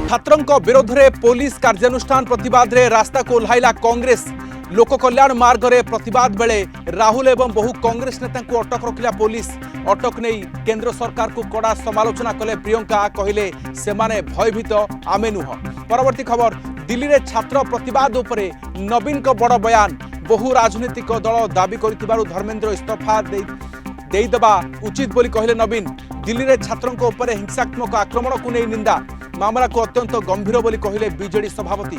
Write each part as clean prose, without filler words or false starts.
छात्रों विरोध में पुलिस कार्यानुष्ठान प्रतिवाद रे रास्ता को ओह्लाइला कांग्रेस। लोक कल्याण मार्ग में प्रतिवाद बेले राहुल एवं बहु कांग्रेस नेता को अटक रखिला पुलिस। अटक नहीं केंद्र सरकार को कड़ा समालोचना कले प्रियंका। कहले सेमाने भयभीत आमे नुह। परवर्ती खबर दिल्ली में छात्र प्रतिवाद उपरे नवीन को बड़ बयान। बहु राजनीतिक दल दाबी करिथिबारु धर्मेंद्र इस्तीफा देइदबा उचित बोली कहले नवीन। दिल्ली में छात्रों उपरे हिंसात्मक आक्रमण को नहीं निंदा। मामला को अत्यंत गंभीर बोली कहले बीजेडी सभापति।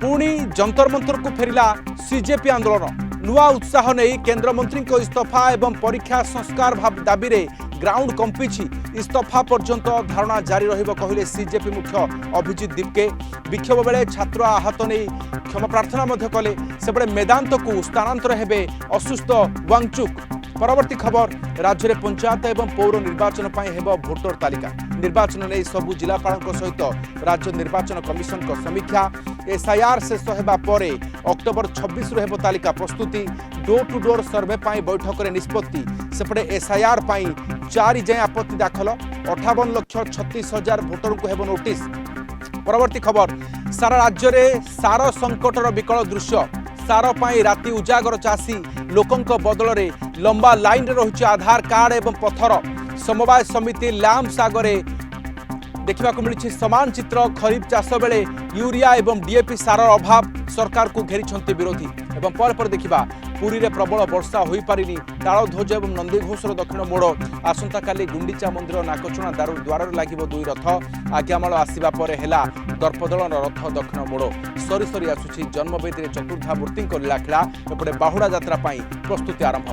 पुणी जंतर मंतर को फेरिला सीजेपी आंदोलन। नुआ उत्साह नहीं केंद्र मंत्री को इस्तीफा एवं परीक्षा संस्कार दाबी रे ग्राउंड कंपिछि। इस्तीफा पर्यंत धारणा जारी रहिबो कहले सीजेपी मुख्य अभिजीत दीपके। विक्षोभ बेले छात्र आहत नहीं क्षमा प्रार्थना मध्य कले। सेबड़े मेदांत को स्थानांतर हेबे असुस्थ वांगचुक। परवर्ती खबर राज्य में पंचायत एवं पौर निर्वाचन हेब भोटर तालिका। निर्वाचन नहीं सबु जिलापाल सहित राज्य निर्वाचन कमिशन को समीक्षा। एसआईआर शेष होगा पर अक्टोबर 26 रु हेब तालिका प्रस्तुति। डोर टू डोर सर्वे बैठक में निष्पत्ति। सेपटे एसआईआर 4 जाए आपत्ति दाखल। 58,36,000 भोटर को हेब नोटिस। परवर्ती खबर सारा राज्य में सार संकटर विकल दृश्य। सार पाई राति उजागर चाषी लोकों बदल रे लंबा लाइन रे रही आधार कार्ड एवं पथर। समवाय समिति लैम्प सागरे देखा मिली समान चित्र। खरीफ चाष बेले यूरिया एवं डीएपी सार अभाव सरकार को घेरी विरोधी। एवं पर देखा पुरी रे प्रबल वर्षा हो पारिनी। तालध्वज एवं नंदीघोषर दक्षिण मोड़। आसंता काली गुंडीचा मंदिर नाकचुणा द्वार लगिबो 2 रथ। आज्ञामाल आसिबा परे हेला दर्पदलन रथ दक्षिण मोड़। सरी सरी आसुछि जन्मवेदी चतुर्धा मूर्ति लीलाखेला। एपटे बाहुड़ा यात्रा प्रस्तुति आरंभ।